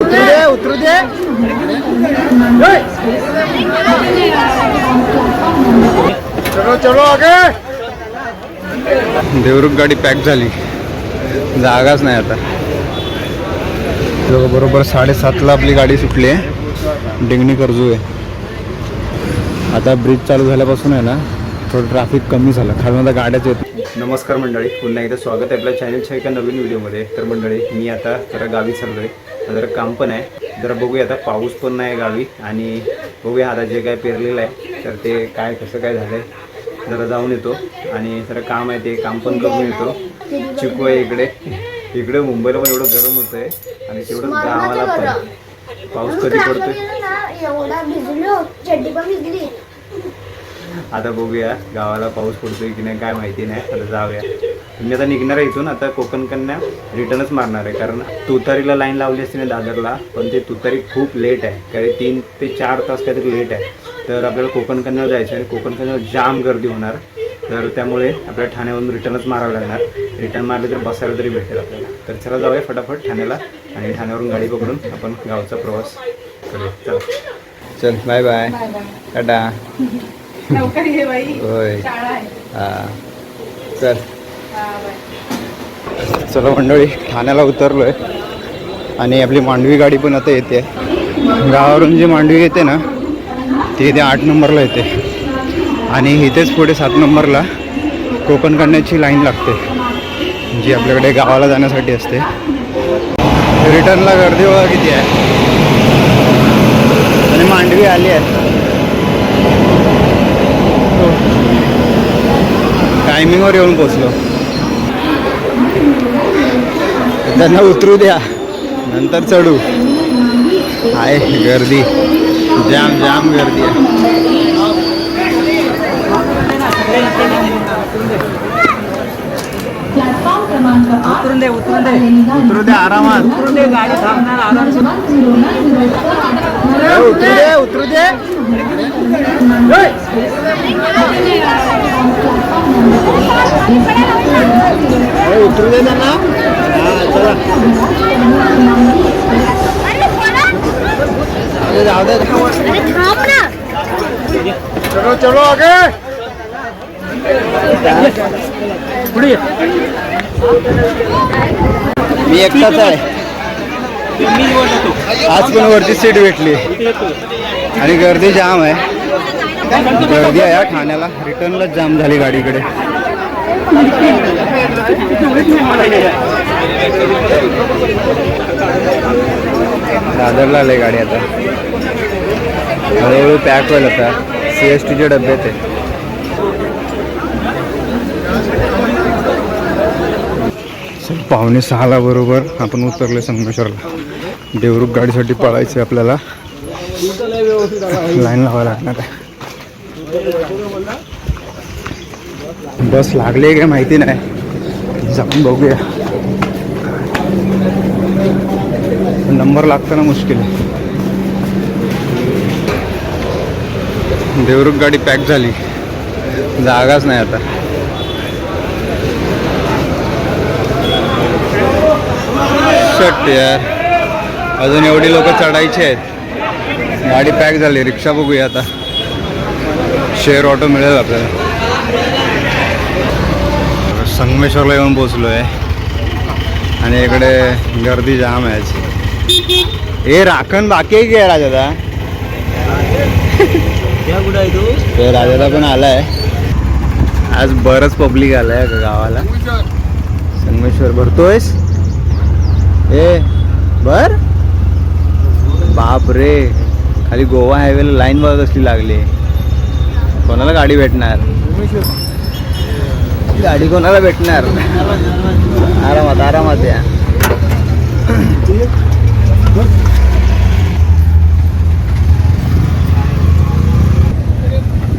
उतरू दे. चलो चलो आगे. देवरुख गाडी पॅक झाली, जागाच नाही आता. बरोबर 7:30ला आपली गाडी सुटली आहे. डिंगणी कर्जू आहे. आता ब्रिज चालू झाल्यापासून आहे ना थोडं ट्रॅफिक कमी झालं, खालून आता गाड्याच येत. नमस्कार मंडळी, पुन्हा एकदा स्वागत आहे आपल्या चॅनलच्या एका नवीन व्हिडिओमध्ये. तर मंडळी मी आता जरा गावी चाललो आहे, जरा काम पण आहे. जरा बघूया, आता पाऊस पण नाही गावी आणि बघूया आता जे काय पेरलेलं आहे तर ते काय कसं काय झालं आहे. जरा जाऊन येतो आणि जरा काम आहे ते काम पण करून येतो. चिकू आहे इकडे मुंबईला पण एवढं गरम होतं आहे आणि तेवढं गावाला पण पाऊस कधी पडतोय. आता बघूया गावाला पाऊस पडतोय की नाही काय माहिती नाही. आता जाऊया. मी आता निघणार आहे इथून. आता कोकण कन्या रिटर्नच मारणार आहे, कारण तुतारीला लाईन लावली असते ना दादरला, पण ते तुतारी खूप लेट आहे, कारण 3 ते 4 तास काहीतरी लेट आहे. तर आपल्याला कोकण कन्यावर जायचं आहे आणि कोकण कन्यावर जाम गर्दी होणार. तर त्यामुळे आपल्याला ठाण्यावरून रिटर्नच मारावं लागणार. रिटर्न मारले तर बसायला तरी भेटेल आपल्याला. तर चला जाऊया फटाफट ठाण्याला आणि ठाण्यावरून गाडी पकडून आपण गावचा प्रवास करूया. चला चल, बाय बाय, टाटा. होय हां चल. चला मंडळी, ठाण्याला उतरलो आहे आणि आपली मांडवी गाडी पण आता येते. गावावरून जी मांडवी येते ना ती इथे 8 नंबरला येते आणि इथेच पुढे 7 नंबरला कोकण कन्याची लाईन लागते, जी आपल्याकडे गावाला जाण्यासाठी असते. रिटर्नला गर्दी बघा किती आहे आणि मांडवी आली आहे. टायमिंगवर येऊन पोचलो. त्यांना उतरू द्या, नंतर चढू. आहे गर्दी, जाम जाम गर्दी आहे. उतरून दे उतरू दे आरामात. उतरून दे, गाडी थांबणार आरामशीर. उतरू दे. उतरू दे त्यांना. चला जाऊ दे. चलो चलो आगे. पुढे मी एकटाच आहे. आज पण वरची सीट भेटली आणि गर्दी जाम आहे. गर्दी आहे ठाण्याला. रिटर्नलाच जाम झाली गाडीकडे. दादरला आले गाडी आता. हळूहळू पॅक होईल आता. CSTचे डबे ते. पावणे 6ला बरोबर आपण उतरले संगमेश्वरला. देवरुख गाडीसाठी पळायचं आपल्याला. लाईन लावायला लागणार आहे. बस लागली काय माहिती नाही, जाऊन बघूया. नंबर लागताना मुश्किल आहे. देवरुख गाडी पॅक झाली, जागाच नाही आता. शट यार, अजून एवढी लोक चढायची आहेत. गाडी पॅक झाली. रिक्षा बघूया आता, शेअर ऑटो मिळेल आपल्याला. संगमेश्वरला येऊन पोचलो आहे आणि इकडे गर्दी जाम आहे आज. हे राखण बाकी आहे की राजादा? कुठं आहे तू? ते राजादा पण आलाय आज. बरंच पब्लिक आलाय का गावाला. संगमेश्वर भरतोयस? ए बर बाप रे, खाली गोवा हायवेला लाईन बघा कसली लागली. कोणाला गाडी भेटणार? गाडी कोणाला भेटणार? आरामात आरामात या.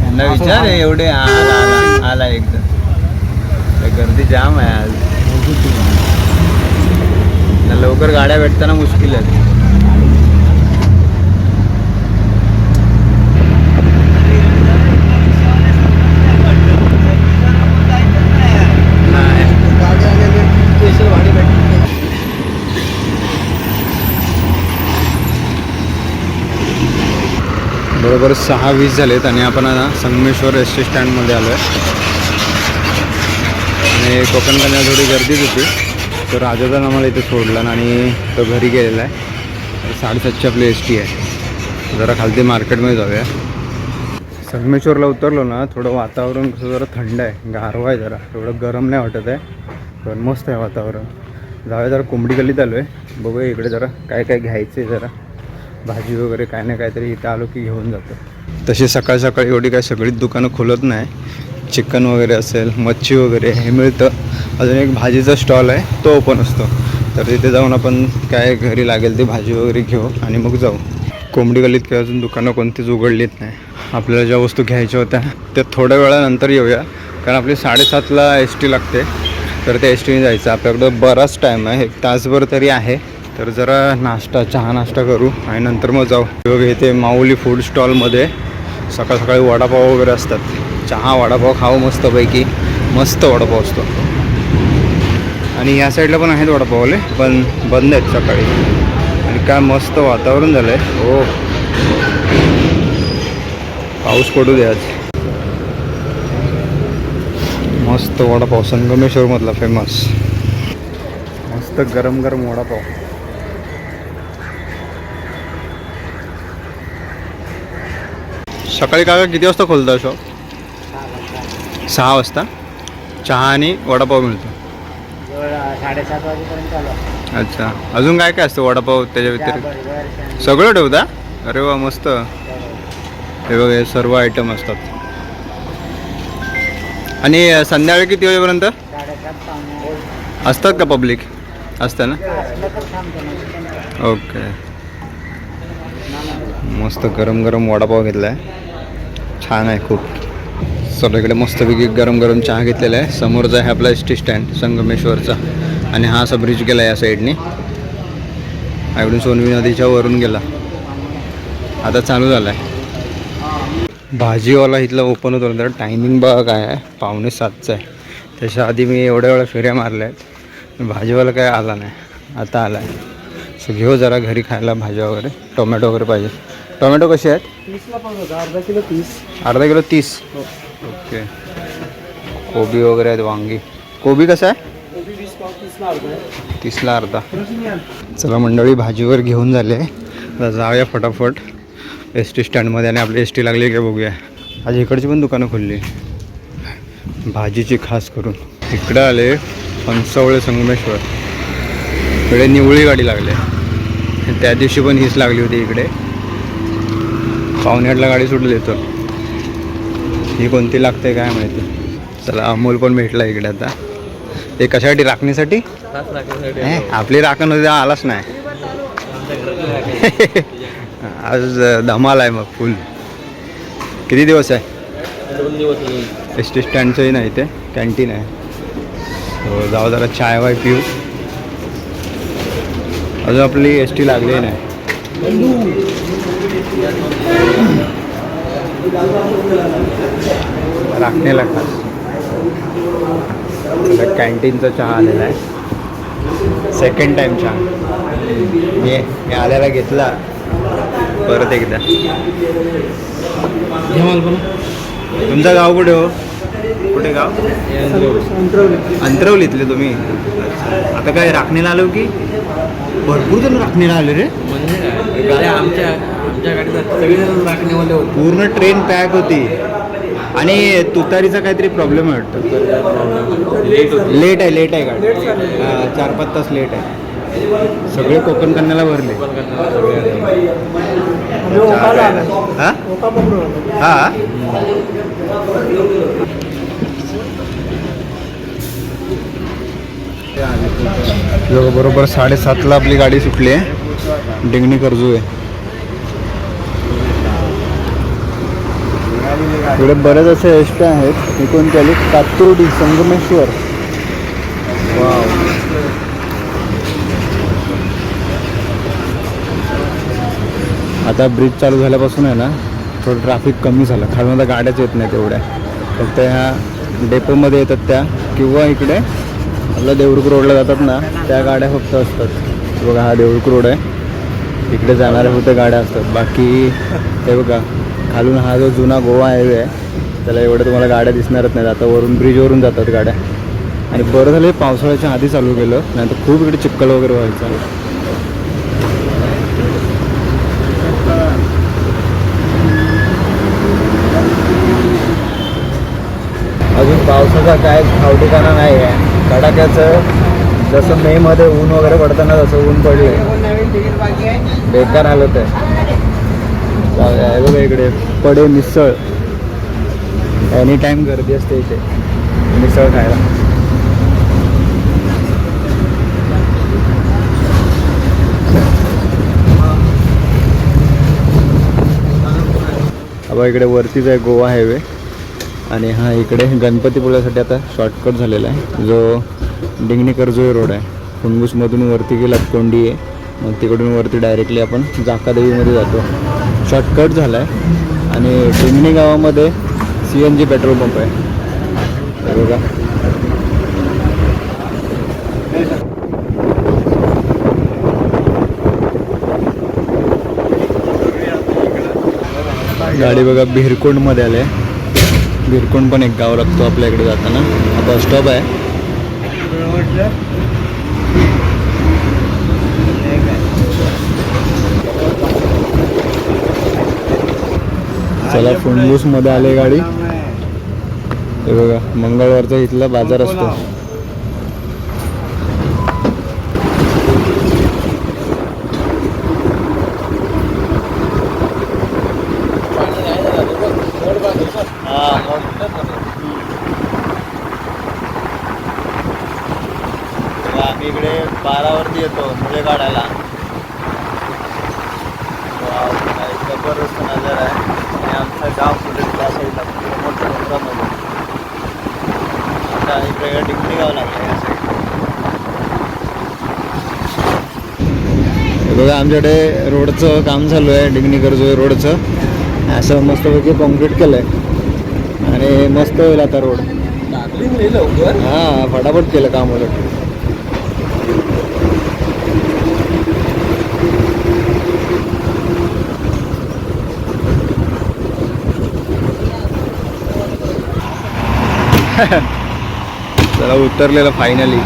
त्यांना विचार एवढे आला एकदम. गर्दी जाम आहे आज. लवकर गाड्या भेटताना मुश्किल आहे. बरोबर 6:20 झालेत आणि आपण आता संगमेश्वर एस टी स्टँडमध्ये आलो आहे. आणि कोकण कन्याला थोडी गर्दीच होती, तर राजाचा आम्हाला इथे सोडला आणि तो घरी गेलेला आहे. 7:30ची आपली एस टी आहे. जरा खालती मार्केटमध्ये जाऊया. संगमेश्वरला उतरलो ना, थोडं वातावरण कसं जरा थंड आहे, गारवा आहे, जरा एवढं गरम नाही वाटत आहे, पण मस्त आहे वातावरण. जाऊया जरा कोंबडी गल्लीत आलो आहे. बघूया इकडे जरा काय काय घ्यायचं आहे, जरा भाजी वगैरे काय ना काहीतरी इथं आलो की घेऊन जातो. तशी सकाळ सकाळी एवढी काय सगळीच दुकानं खोलत नाही. चिकन वगैरे असेल, मच्छी वगैरे हे मिळतं. अजून एक भाजीचा स्टॉल आहे, तो ओपन असतो, तर तिथे जाऊन आपण काय घरी लागेल ते भाजी वगैरे घेऊ आणि मग जाऊ. कोंबडी गल्लीत काय अजून दुकानं कोणतीच उघडलीत नाही. आपल्याला ज्या वस्तू घ्यायच्या होत्या त्या थोड्या वेळानंतर येऊया, कारण आपली 7:30ला एस टी लागते, तर त्या एस टीने जायचं. आपल्याकडं बराच टाईम आहे, 1 तासभर तरी आहे. तर जरा नाश्ता, चहा नाश्ता करू आणि नंतर मग जाऊ. बघ इथे माऊली फूड स्टॉलमध्ये सकाळ सकाळी वडापाव वगैरे असतात. चहा वडापाव खाऊ मस्तपैकी, मस्त वडापाव असतो. आणि या साईडला पण आहेत वडापावले, पण बंद आहेत सकाळी. आणि काय मस्त वातावरण झालं आहे. हो, पाऊस पडू दे आज. मस्त वडापाव, संगमेश्वरमधला फेमस, मस्त गरम गरम वडापाव. सकाळी काय किती वाजता खोलता शॉप? 6 वाजता. चहा आणि वडापाव मिळतो. 7:30 वाजेपर्यंत चालू. अच्छा, अजून काय काय असतं वडापाव त्याच्या व्यतिरिक्त? सगळं ठेवता? अरे वा, मस्त. हे बघा, हे सर्व आयटम असतात. आणि संध्याकाळी किती वाजेपर्यंत 7:30 असतात का? पब्लिक असतं ना? ओके. मस्त गरम गरम वडापाव घेतला आहे, छान आहे खूप. सगळीकडे मस्तपैकी गरम गरम चहा घेतलेला आहे. समोरचा आहे आपला एस टी स्टँड संगमेश्वरचा, आणि हा असा ब्रिज गेला या साईडने. इकडून सोनवी नदीच्या वरून गेला, आता चालू झाला आहे. भाजीवाला इथला ओपन होतो, तर टायमिंग बघा काय आहे, 6:45चा आहे. त्याच्या आधी मी एवढ्या वेळा फेऱ्या मारल्या आहेत, भाजीवाला काय आला नाही, आता आला आहे. सो घेऊ जरा घरी खायला भाज्या वगैरे. टोमॅटो वगैरे पाहिजे. टोमॅटो कसे आहेत? 30ला पाहिजे, अर्धा किलो 30. अर्धा किलो 30. ओके. कोबी वगैरे आहेत, वांगी. कोबी कसं आहे? कोबी 20 पाव 30ला अर्धा आहे. 30ला अर्धा. चला मंडळी, भाजीवर घेऊन झाले. आता जाऊया फटाफट एस टी स्टँडमध्ये, आणि आपली एस टी लागली का बघूया. आज इकडची पण दुकानं खुलली भाजीची, खास करून. इकडं आले फणसवळे संगमेश्वर. इकडे निवळी गाडी लागली. त्या दिवशी पण हीच लागली होती इकडे. 7:45ला गाडी सुटली येतो. ही कोणती लागते काय माहिती. चला, अमोल पण भेटला इकडे आता. ते कशासाठी? राखणीसाठी. आपली राखण होती, आलाच नाही. आज धमाल आहे मग फुल. किती दिवस आहे? 2 दिवस. एस टी स्टँडचंही नाही, ते कॅन्टीन आहे. हो, जाऊ जरा चाय वाय पिऊ. अजून आपली एस टी लागली नाही. राखणीला खास कॅन्टीनचा चहा आलेला आहे. सेकंड टाईम चहा मी आल्याला घेतला परत एकदा. तुमचं गाव कुठे हो? कुठे गाव? अंतरवलीतले तुम्ही? अच्छा. आता काय राखणीला आलो की? भरपूर जण राखणीला आले रे. म्हणजे आमच्या गाडीत सगळेजण राखणेवाले होते. पूर्ण ट्रेन पॅक होती. आणि तुतारीचा काहीतरी प्रॉब्लेम आहे वाटतं. लेट आहे गाडी. 4-5 तास लेट आहे. सगळे कोकण कन्याला भरले. हां, बरोबर 7:30ला आपली गाडी सुटली आहे. डिंगणी कर्जू आहे. इकडे बरेच असे एस टी आहेत. ही कोणती आली? कातुर्डी संगमेश्वर. वाव. आता ब्रिज चालू झाल्यापासून आहे ना, थोडं ट्रॅफिक कमी झालं. खालून आता गाड्याच येत नाही तेवढ्या, फक्त ह्या डेपोमध्ये येतात त्या, किंवा इकडे आपल्या देवरुख रोडला जातात ना, त्या गाड्या फक्त असतात. बघा, हा देवरुख रोड आहे, इकडे जाणाऱ्या फक्त गाड्या असतात. बाकी ते बघा खालून हा जो जुना गोवा हायवे आहे त्याला एवढं तुम्हाला गाड्या दिसणारच नाहीत. आता वरून ब्रिजवरून जातात गाड्या. आणि बरं झालं हे पावसाळ्याच्या आधी चालू केलं, नाही तर खूप इकडे चिखल वगैरे व्हायचा. अजून पावसाचा काय ठावठिकाणा नाही आहे. कडाक्याचं जसं मेमध्ये ऊन वगैरे पडताना जसं ऊन पडलं बेकार हालत आहे. बघा इकडे पडे मिसळ, एनी टाइम गर्दी असते इथे मिसळ खायला. अब इकडे वरतीच आहे गोवा हायवे आणि हा इकडे गणपतीपुळ्यासाठी आता शॉर्टकट झालेला आहे जो डिंगणी कर्जोळी रोड आहे. फुणगुसमधून वरती गेलात कोंडी आहे, मग तिकडून वरती डायरेक्टली आपण जाकादेवीमध्ये जातो. शॉर्टकट झाला आहे आणि डिंगणी गावामध्ये CNG पेट्रोल पंप आहे. बघा गाडी बघा भिरकोंडमध्ये आले. भिरकोंड पण एक गाव लागतो आपल्या इकडे जाताना. हा बस स्टॉप आहे. चला फुणगुसमध्ये आले गाडी. हे बघा मंगळवारचा इथला बाजार असतो. आम्ही इकडे 12 वरती येतो मुले काढायला. जबरदस्त नजर आहे आणि आमचं गाव कुठे त्या साईडला मोठ्या डोंगरामध्ये. आता इकडे डिंगणी गाव लागलं या साईडला. बघा आमच्याकडे रोडचं काम चालू आहे डिंगणी कर्जोळी रोडचं. असं मस्तपैकी कॉन्क्रीट केलं आहे आणि मस्त होईल आता रोड. हां फटाफट केलं काम उलट. चला उतरलेलं फायनली.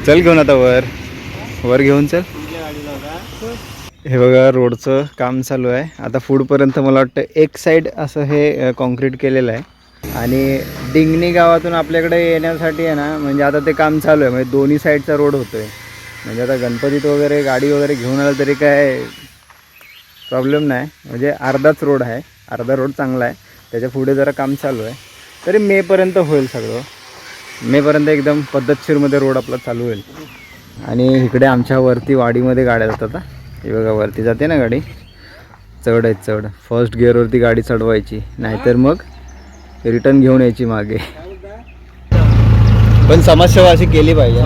चल घेऊन आता वर घेऊन चल. हे बघा रोडचं काम चालू आहे आता पुढपर्यंत. मला वाटतं एक साईड असं हे कॉन्क्रीट केलेलं आहे आणि डिंगणी गावातून आपल्याकडे येण्यासाठी आहे ना, म्हणजे आता ते काम चालू आहे. म्हणजे दोन्ही साईडचा रोड होतो आहे. म्हणजे आता गणपतीत वगैरे गाडी वगैरे घेऊन आलं तरी काय प्रॉब्लेम नाही. म्हणजे अर्धाच रोड आहे, अर्धा रोड चांगला आहे. त्याच्या पुढे जरा काम चालू आहे. तरी मेपर्यंत होईल सगळं. मेपर्यंत एकदम पद्धतशीरमध्ये रोड आपला चालू होईल. आणि इकडे आमच्या वरती वाडीमध्ये गाड्या जातात. हे बघा वरती जाते ना गाडी. चढ आहेत चढ. फर्स्ट गिअरवरती गाडी चढवायची, नाहीतर मग रिटर्न घेऊन यायची मागे. पण समाजसेवा अशी केली पाहिजे.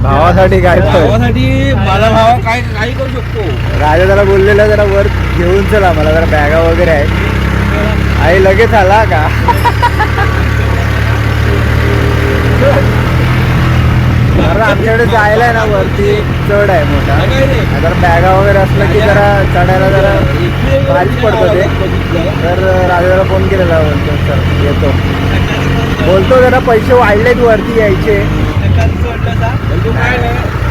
भावासाठी काय काही करू शकतो. राजा जरा बोललेला जरा वर घेऊन चला मला, जरा बॅगा वगैरे आहेत. आई लगेच आला का? आमच्याकडे जायला आहे ना वरती चढ आहे मोठा. जरा बॅगा वगैरे असलं की जरा चढायला जरा भारीच पडतं ते. तर राजाला फोन केलेला बोलतो सर येतो, बोलतो जरा पैसे वाढलेत वरती यायचे.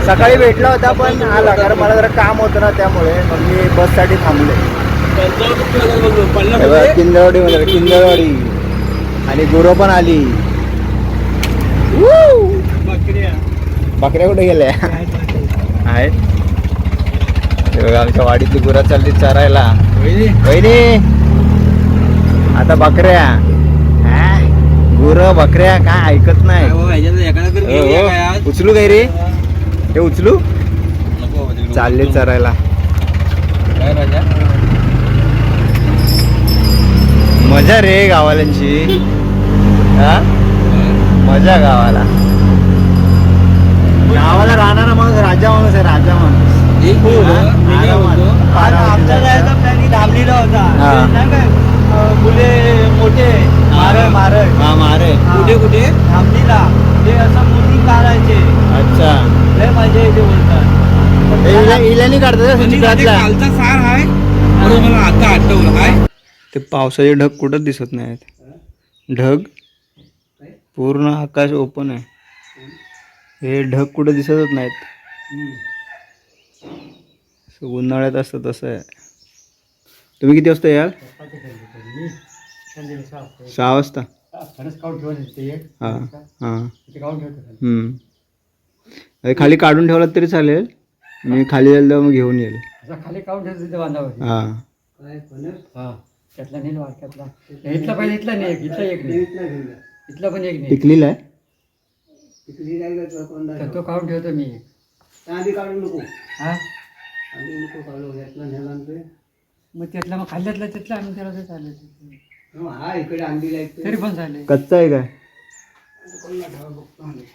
सकाळी भेटला होता पण आला, कारण मला जरा काम होतं ना त्यामुळे मग मी बससाठी थांबले. किंदळवाडी किंदळवाडी आणि गुरं पण आली. बकऱ्या कुठे गेल्या आहेत? आमच्या वाडीतली गुरं चालली चरायला. वहिनी आता बकऱ्या गुरं बकऱ्या काय ऐकत नाही. उचलू काय रे? ते उचलू चालले चरायला. मजा रे गावाल्यांची. हा मजा गावाला. गावाला राहणारा माणूस राजा माणूस आहे. राजा माणूस आमच्या जायचा प्लॅनिंग थांबलेला होता. मुले मोठे मारळ मारळ हा मारे कुठे कुठे थांबलीला ते असं मुली काढायचे. अच्छा लय मजा येते बोलतात. इल्यानी काढतात चिखलातला. कालचा सार आहे म्हणून मला आता आठवलं आहे. ते पावसाचे ढग कुठंच दिसत नाहीत. ढग पूर्ण आकाश ओपन आहे. हे ढग कुठं दिसतच नाहीत. उन्हाळ्यात असतं तसं आहे. तुम्ही किती वाजता याल? 6 वाजता. हां हां. अरे खाली काढून ठेवलात तरी चालेल. मी खाली यायला मग घेऊन येईल. खाली काढून ठेवतो बांधावर. हां त्यातला नेल वाटला. इथला पाहिजे, इथला नाही, इथला एक नाही, इथला पण एक नाही. टिकलीला आहे. तर तो काढून ठेवतो मी. काढू नको. हा हा मग त्यातला मग खाल्ल्यातला त्यातला आम्ही त्याला ते चालेल. इकडे आणलेला तरी पण चालेल. कच्चा आहे काय?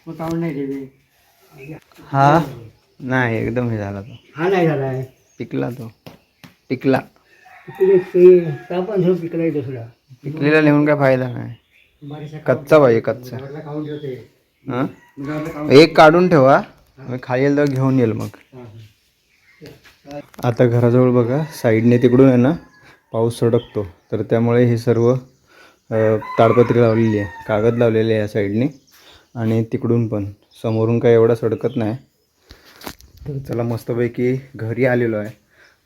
मग काढून नाही देवे. हा नाही एकदम हे झाला तो. हा नाही झाला आहे. पिकला तो. पिकला. पण झोप पिकलाय दुसरा. पिकलेला नेऊन काय फायदा नाही. कच्चा पाहिजे कच्चा. काढून ठेवते. हां एक काढून ठेवा. मग खाली येईल तर घेऊन येईल मग. आता घराजवळ बघा साईडने तिकडून आहे ना पाऊस सडकतो. तर त्यामुळे हे सर्व ताडपत्री लावलेली आहे, कागद लावलेले आहे या साईडने. आणि तिकडून पण समोरून काय एवढा सडकत नाही. तर चला मस्तपैकी घरी आलेलो आहे.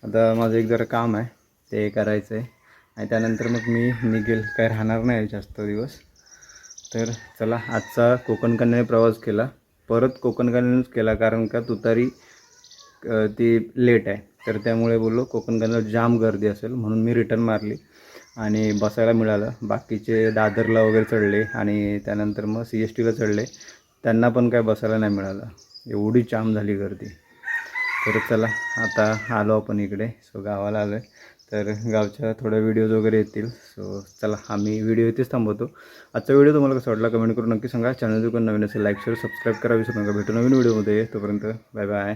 आता माझं एक जरा काम आहे ते करायचं आहे आणि त्यानंतर मग मी निघेल. काय राहणार नाही जास्त दिवस. तर चला आजचा कोकण कन्याने प्रवास केला. परत कोकण कन्यानेच केला कारण का तुतारी ती लेट आहे. तर त्यामुळे बोललो कोकण कन्याला जाम गर्दी असेल म्हणून मी रिटर्न मारली आणि बसायला मिळालं. बाकीचे दादरला वगैरे चढले आणि त्यानंतर मग CSTला चढले. त्यांना पण काय बसायला नाही मिळालं. एवढी जाम झाली गर्दी. तर चला आता आलो आपण इकडे. सो गावाला आलो आहे. तर गावच्या थोड्या व्हिडिओज वगैरे येतील. सो चला आम्ही व्हिडिओ इथेच थांबवतो. आजचा व्हिडिओ तुम्हाला कसा वाटला कमेंट करून नक्की सांगा. चॅनल जर कोण नवीन असेल लाईक शेअर सबस्क्राईब करा विसरू नका. भेटू नवीन व्हिडिओमध्ये. तोपर्यंत बाय बाय.